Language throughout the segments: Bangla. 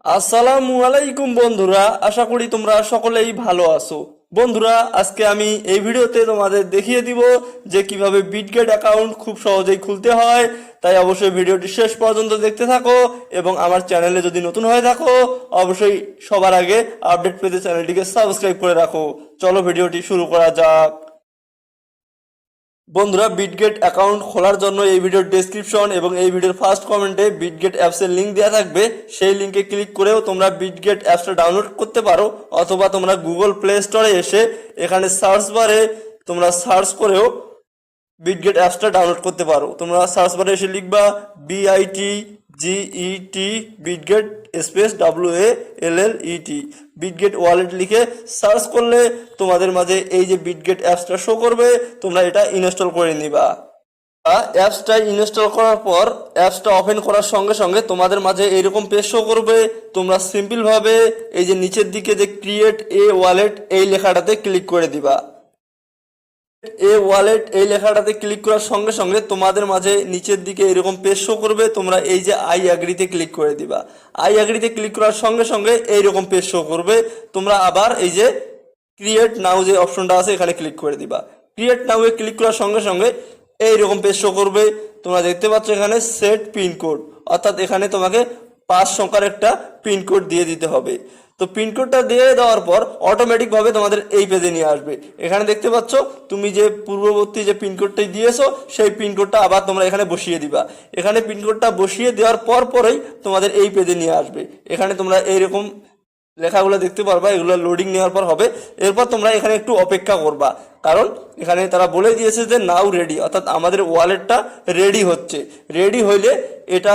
আসসালামু আলাইকুম বন্ধুরা, আশা করি তোমরা সকলেই ভালো আছো। বন্ধুরা, আজকে আমি এই ভিডিওতে তোমাদের দেখিয়ে দিব যে কিভাবে বিটগেট অ্যাকাউন্ট খুব সহজেই খুলতে হয়। তাই অবশ্যই ভিডিওটি শেষ পর্যন্ত দেখতে থাকো এবং আমার চ্যানেলে যদি নতুন হয়ে থাকো অবশ্যই সবার আগে আপডেট পেতে চ্যানেলটিকে সাবস্ক্রাইব করে রাখো। চলো ভিডিওটি শুরু করা যাক। বন্ধুরা, বিটগেট অ্যাকাউন্ট খোলার জন্য এই ভিডিওর ডেসক্রিপশন এবং এই ভিডিওর ফার্স্ট কমেন্টে বিটগেট অ্যাপসের লিঙ্ক দেওয়া থাকবে। সেই লিঙ্কে ক্লিক করেও তোমরা বিটগেট অ্যাপসটা ডাউনলোড করতে পারো, অথবা তোমরা গুগল প্লে স্টোরে এসে এখানে সার্চ বারে তোমরা সার্চ করেও বিটগেট অ্যাপসটা ডাউনলোড করতে পারো। তোমরা সার্চ বারে এসে লিখবা BITGET Bitget space WALLET Bitget wallet লিখে সার্চ করলে তোমাদের মাঝে এই যে বিটগেট অ্যাপসটা শো করবে, তোমরা এটা ইনস্টল করে নিবা। অ্যাপসটা ইনস্টল করার পর অ্যাপসটা ওপেন করার সঙ্গে সঙ্গে তোমাদের মাঝে এরকম পেজ শো করবে। তোমরা সিম্পলভাবে এই যে নিচের দিকে যে ক্রিয়েট এ ওয়ালেট এই লেখাটাতে ক্লিক করে দিবা। এ ওয়ালেট এই লেখাটাতে ক্লিক করার সঙ্গে সঙ্গে তোমাদের মাঝে নিচের দিকে এরকম পেজ শো করবে। তোমরা এই যে আই অ্যাগ্রিতে ক্লিক করে দিবা। আই অ্যাগ্রিতে ক্লিক করার সঙ্গে সঙ্গে এইরকম পেজ শো করবে। তোমরা আবার এই যে ক্রিয়েট নাও যে অপশনটা আছে এখানে ক্লিক করে দিবা। ক্রিয়েট নাও এ ক্লিক করার সঙ্গে সঙ্গে এইরকম পেজ শো করবে। তোমরা দেখতে পাচ্ছ এখানে সেট পিনকোড, অর্থাৎ এখানে তোমাকে 5 সংখ্যার একটা পিনকোড দিয়ে দিতে হবে। তো পিনকোডটা দিয়ে দেওয়ার পর অটোমেটিকভাবে তোমাদের এই পেজে নিয়ে আসবে। এখানে দেখতে পাচ্ছ তুমি যে পূর্ববর্তী যে পিনকোডটা দিয়েছো সেই পিনকোডটা আবার তোমরা এখানে বসিয়ে দিবা। এখানে পিনকোডটা বসিয়ে দেওয়ার পরেই তোমাদের এই পেজে নিয়ে আসবে। এখানে তোমরা এইরকম লেখাগুলো দেখতে পারবা, এগুলো লোডিং নেওয়ার পর হবে। এরপর তোমরা এখানে একটু অপেক্ষা করবা, কারণ এখানে তারা বলে দিয়েছে যে নাও রেডি, অর্থাৎ আমাদের ওয়ালেটটা রেডি হচ্ছে। রেডি হইলে এটা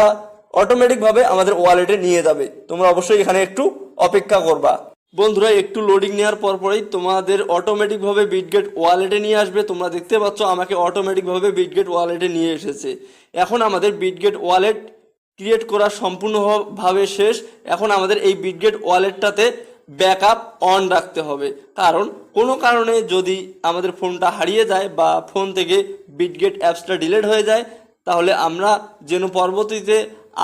অটোমেটিকভাবে আমাদের ওয়ালেটে নিয়ে যাবে। তোমরা অবশ্যই এখানে একটু অপেক্ষা করবা। বন্ধুরা, একটু লোডিং নেওয়ার পরেই তোমাদের অটোমেটিকভাবে বিটগেট ওয়ালেটে নিয়ে আসবে। তোমরা দেখতে পাচ্ছ আমাকে অটোমেটিকভাবে বিটগেট ওয়ালেটে নিয়ে এসেছে। এখন আমাদের বিটগেট ওয়ালেট ক্রিয়েট করা সম্পূর্ণভাবে শেষ। এখন আমাদের এই বিটগেট ওয়ালেটটাতে ব্যাকআপ অন রাখতে হবে, কারণ কোনো কারণে যদি আমাদের ফোনটা হারিয়ে যায় বা ফোন থেকে বিটগেট অ্যাপসটা ডিলিট হয়ে যায়, তাহলে আমরা যেন পরবর্তীতে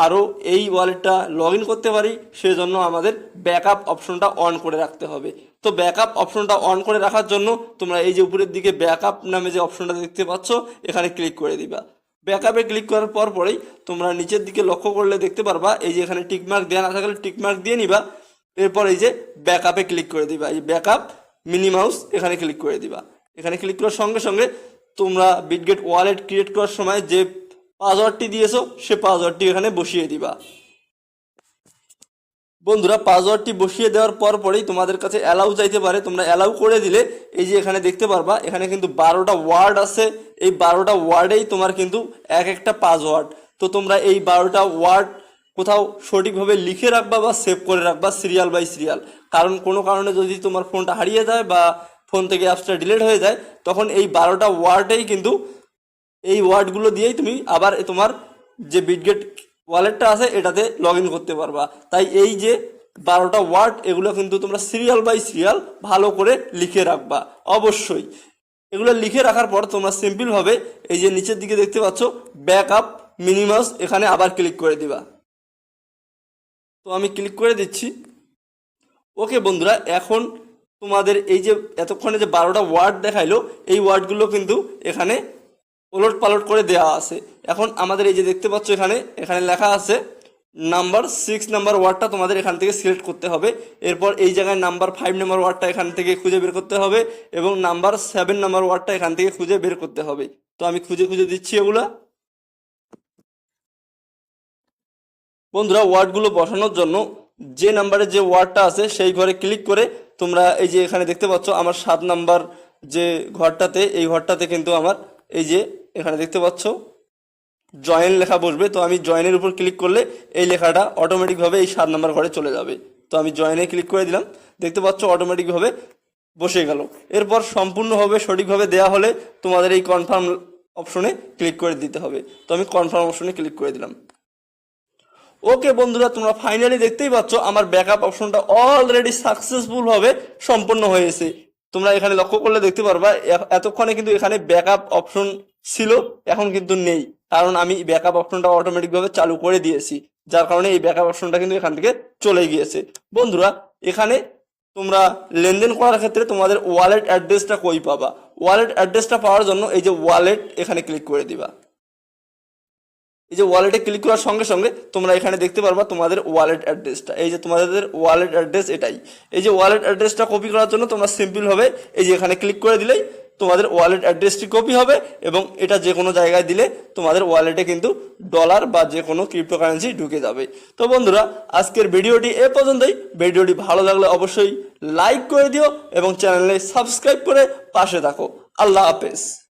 আরও এই ওয়ালেটটা লগ ইন করতে পারি, সেজন্য আমাদের ব্যাকআপ অপশনটা অন করে রাখতে হবে। তো ব্যাকআপ অপশনটা অন করে রাখার জন্য তোমরা এই যে উপরের দিকে ব্যাকআপ নামে যে অপশনটা দেখতে পাচ্ছ এখানে ক্লিক করে দিবা। ব্যাকআপে ক্লিক করার পরেই তোমরা নিচের দিকে লক্ষ্য করলে দেখতে পারবা এই যে এখানে টিকমার্ক দেওয়া না থাকলে টিকমার্ক দিয়ে নিবা। এরপর এই যে ব্যাকআপে ক্লিক করে দিবা, এই ব্যাকআপ মিনিমাউস এখানে ক্লিক করে দিবা। এখানে ক্লিক করার সঙ্গে সঙ্গে তোমরা বিটগেট ওয়ালেট ক্রিয়েট করার সময় যে পাসওয়ার্ডটি দিয়েছো সে পাসওয়ার্ডটি এখানে বসিয়ে দিবা। বন্ধুরা, পাসওয়ার্ডটি বসিয়ে দেওয়ার পরেই তোমাদের কাছে অ্যালাউ চাইতে পারে। তোমরা অ্যালাউ করে দিলে এই যে এখানে দেখতে পারবা এখানে কিন্তু 12টা ওয়ার্ড আছে। এই 12টা ওয়ার্ডেই তোমার কিন্তু এক একটা পাসওয়ার্ড। তো তোমরা এই 12টা ওয়ার্ড কোথাও সঠিকভাবে লিখে রাখবা বা সেভ করে রাখবা সিরিয়াল বাই সিরিয়াল। কারণ কোনো কারণে যদি তোমার ফোনটা হারিয়ে যায় বা ফোন থেকে অ্যাপসটা ডিলিট হয়ে যায়, তখন এই 12টা ওয়ার্ডেই কিন্তু এই ওয়ার্ডগুলো দিয়েই তুমি আবার তোমার যে বিটগেট ওয়ালেটটা আছে এটাতে লগ ইন করতে পারবা। তাই এই যে 12টা ওয়ার্ড এগুলো কিন্তু তোমরা সিরিয়াল বাই সিরিয়াল ভালো করে লিখে রাখবা অবশ্যই। এগুলো লিখে রাখার পর তোমরা সিম্পলভাবে এই যে নিচের দিকে দেখতে পাচ্ছ ব্যাকআপ মিনিমাস এখানে আবার ক্লিক করে দিবা। তো আমি ক্লিক করে দিচ্ছি। ওকে বন্ধুরা, এখন তোমাদের এই যে এতক্ষণে যে 12টা ওয়ার্ড দেখাইলো এই ওয়ার্ডগুলো কিন্তু এখানে ওলট পালট করে দেওয়া আছে। এখন আমাদের এই যে দেখতে পাচ্ছ এখানে এখানে লেখা আছে নাম্বার 6 নাম্বার ওয়ার্ডটা তোমাদের এখান থেকে সিলেক্ট করতে হবে। এরপর এই জায়গায় নাম্বার 5 নাম্বার ওয়ার্ডটা এখান থেকে খুঁজে বের করতে হবে এবং নাম্বার 7 নাম্বার ওয়ার্ডটা এখান থেকে খুঁজে বের করতে হবে। তো আমি খুঁজে খুঁজে দিচ্ছি এগুলা। বন্ধুরা, ওয়ার্ডগুলো বসানোর জন্য যে নাম্বারে যে ওয়ার্ডটা আছে সেই ঘরে ক্লিক করে তোমরা এই যে এখানে দেখতে পাচ্ছ আমার 7 নাম্বার যে ঘরটাতে এই ঘরটাতে কিন্তু আমার এই যে এখানে দেখতে পাচ্ছ জয়েন লেখা বসবে। তো আমি জয়েনের উপর ক্লিক করলে এই লেখাটা অটোমেটিকভাবে এই 7 নাম্বার ঘরে চলে যাবে। তো আমি জয়েনে ক্লিক করে দিলাম, দেখতে পাচ্ছ অটোমেটিকভাবে বসে গেল। এরপর সম্পূর্ণভাবে সঠিকভাবে দেয়া হলে তোমাদের এই কনফার্ম অপশনে ক্লিক করে দিতে হবে। তো আমি কনফার্ম অপশনে ক্লিক করে দিলাম। ওকে বন্ধুরা, তোমরা ফাইনালি দেখতেই পাচ্ছ আমার ব্যাকআপ অপশনটা অলরেডি সাকসেসফুলভাবে সম্পন্ন হয়েছে। তোমরা এখানে লক্ষ্য করলে দেখতে পারবা এতক্ষণে কিন্তু এখানে ব্যাকআপ অপশন ছিল, এখন কিন্তু নেই, কারণ আমি ব্যাকআপ অপশনটা অটোমেটিকভাবে চালু করে দিয়েছি। যার কারণে এই ব্যাকআপ অপশনটা কিন্তু এখান থেকে চলে গিয়েছে। বন্ধুরা এখানে তোমরা লেনদেন করার ক্ষেত্রে তোমাদের ওয়ালেট অ্যাড্রেসটা কই পাবা? ওয়ালেট অ্যাড্রেসটা পাওয়ার জন্য এই যে ওয়ালেট এখানে ক্লিক করে দিবা। এই যে ওয়ালেটে ক্লিক করার সঙ্গে সঙ্গে তোমরা এখানে দেখতে পারবা তোমাদের ওয়ালেট অ্যাড্রেসটা। এই যে তোমাদের ওয়ালেট অ্যাড্রেস এটাই। এই যে ওয়ালেট অ্যাড্রেসটা কপি করার জন্য তোমরা সিম্পল হবে এই যে এখানে ক্লিক করে দিলেই তোমাদের ওয়ালেট অ্যাড্রেসটি কপি হবে এবং এটা যে কোনো জায়গায় দিলে তোমাদের ওয়ালেটে কিন্তু ডলার বা যে কোনো ক্রিপ্টোকারেন্সি ঢুকে যাবে। তো বন্ধুরা আজকের ভিডিওটি এ পর্যন্তই। ভিডিওটি ভালো লাগলে অবশ্যই লাইক করে দিও এবং চ্যানেলে সাবস্ক্রাইব করে পাশে থাকো। আল্লাহ হাফেজ।